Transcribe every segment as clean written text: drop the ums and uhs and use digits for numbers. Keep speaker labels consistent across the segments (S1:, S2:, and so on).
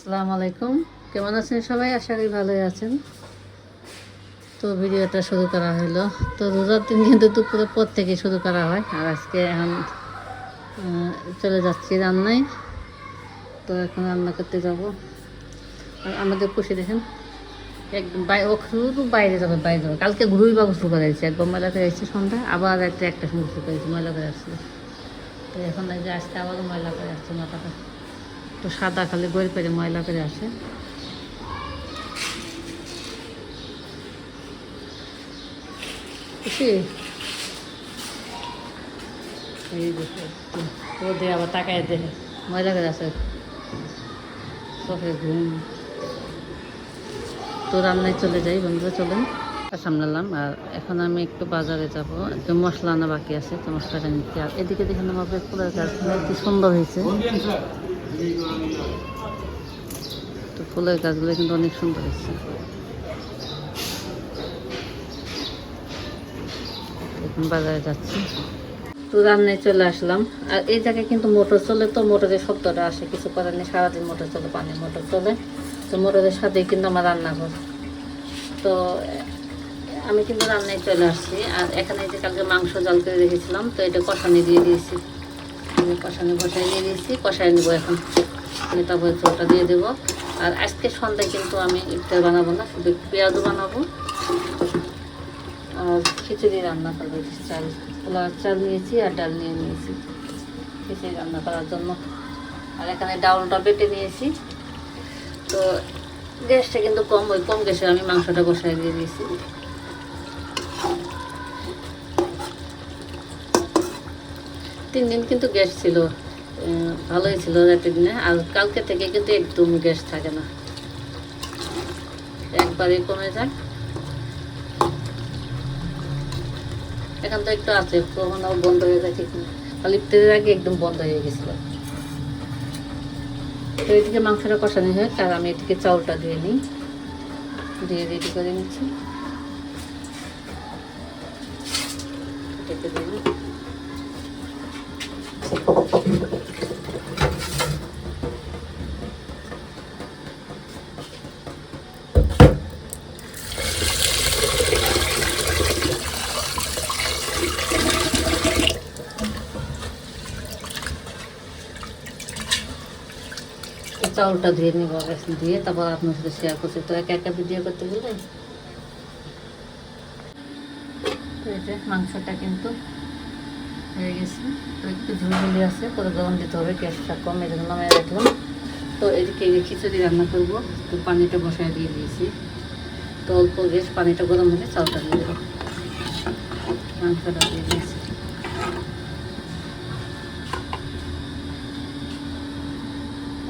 S1: আসসালামু আলাইকুম। কেমন আছেন সবাই? আশা করি ভালোই আছেন। তো ভিডিওটা শুরু করা হলো। তো রোজার দিন কিন্তু দুপুরের পর থেকে শুরু করা হয়। আর আজকে এখন চলে যাচ্ছি রান্নায়। তো এখন রান্না করতে যাব। আর আমাদের খুশি দেখেন একদম ও শুধু বাইরে যাবে বাইরে যাবে। কালকে ঘুরুই বা গোসল করে আসছে, একদম ময়লা করে আসছে সন্ধ্যা, আবার একটা সময় গোসল করেছি, ময়লা করে আসছে। তো এখন যে আজকে আবারও ময়লা করে আসছে মাথাটা। তো সাদা খালি গড়ি পেরে ময়লা করে আসে। খুশি এই দেখে ও দে আবার তাকায় দেখে ময়লা করে আছে চোখে ঘুম। তো রান্নায় চলে যাই বন্ধুরা, চলেন সামলালাম। আর এখন আমি একটু বাজারে যাব, একটু মশলা আনা বাকি আছে, তো মশলাটা নিচ্ছি। আর এদিকে দেখেন আমার ফুলের গাছগুলো কি সুন্দর হয়েছে। তো ফুলের গাছগুলো কিন্তু অনেক সুন্দর হয়েছে। এখন বাজারে যাচ্ছি। তো রান্নায় চলে আসলাম। আর এই জায়গায় কিন্তু মোটর চলে, তো মোটরের শব্দটা আসে, কিছু করার নেই, সারাদিন মোটর চলে, পানি মোটর চলে। তো মোটরের সাথেই কিন্তু আমার রান্নাঘর। তো আমি কিন্তু রান্নায় চলে আসছি। আর এখানে যে কালকে মাংস জাল করে রেখেছিলাম, তো এটা কষানি দিয়ে দিয়েছি, কষানি বসাই দিয়ে দিয়েছি, কষাই নেবো এখন। তারপরে চোলটা দিয়ে দেবো। আর আজকে সন্ধ্যায় কিন্তু আমি ইফতার বানাবো না, শুধু পেঁয়াজও বানাবো আর খিচুড়ি রান্না করবো। চাল পোলার চাল নিয়েছি আর ডাল নিয়ে নিয়েছি খিচুড়ি রান্না করার জন্য। আর এখানে ডাউলটা বেটে নিয়েছি। তো গ্যাসটা কিন্তু কম, ওই কম গ্যাসে আমি মাংসটা বসাই দিয়ে দিয়েছি। তিন দিন কিন্তু গ্যাস ছিল, ভালোই ছিল রাতের দিনে। আর কালকে থেকে কিন্তু একদম গ্যাস থাকে না, একবারে কমে যায়। এখন তো একটু আছে, কখনো বন্ধ হয়ে যায় ঠিক না, খালি ইফতারের আগে একদম বন্ধ হয়ে গেছিল। তো এদিকে মাংসটা কষানো হয়, আর আমি এদিকে চাউলটা দিয়ে নিই, দিয়ে রেডি করে নিচ্ছি। ঢেকে দিই। চাউলটা ধুয়ে নিব, দিয়ে তারপর আপনার সাথে শেয়ার করছি। তো একা একা ভিডিও করতে গেলে এই যে মাংসটা কিন্তু হয়ে গেছে। তো একটু ঝুলঝুলি আছে, পরে গরম দিতে হবে, গ্যাসটা কম, এই জন্য নামিয়ে রাখলাম। তো এদিকে খিচুড়ি রান্না করবো। তো পানিটা বসায় দিয়ে দিয়েছি। তো অল্প গ্যাস, পানিটা গরম হলে চালটা দিয়ে দেবো, মাংসটা দিয়ে দিয়েছি।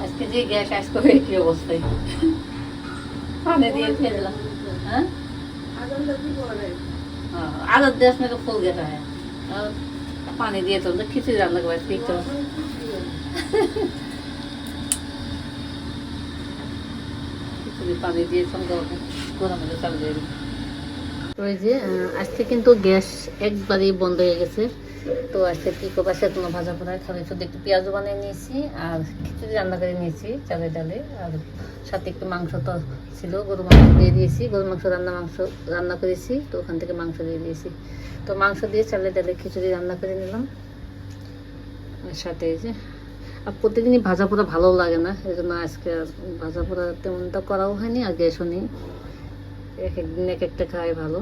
S1: আজকে যে গ্যাস আজকে কি অবস্থায় পানি দিয়ে ফেললাম। হ্যাঁ আদর দেশ में तो फूल गया है। पानी दिए तो खिचड़ी डालने के बाद ठीक तो खिचड़ी पानी दिए गरम হলে চাল দিয়ে দিই। তো এই যে আজকে কিন্তু গ্যাস একবারেই বন্ধ হয়ে গেছে। তো আজকে কি পাশে কোনো ভাজা পোড়ায় খালি শুধু একটু পেঁয়াজও বানিয়ে নিয়েছি আর খিচুড়ি রান্না করে নিয়েছি চালে ডালে। আর সাথে একটু মাংস তো ছিল, গরু মাংস দিয়ে দিয়েছি, গরু মাংস রান্না করেছি, তো ওখান থেকে মাংস দিয়ে দিয়েছি। তো মাংস দিয়ে চালে ডালে খিচুড়ি রান্না করে নিলাম। আর সাথে এই যে আর প্রতিদিনই ভাজা পোড়া ভালো লাগে না, এই জন্য আজকে আর ভাজা পোড়া তেমনটা করাও হয়নি, আর গ্যাসও নেই, এক একদিন এক একটা খাওয়াই ভালো।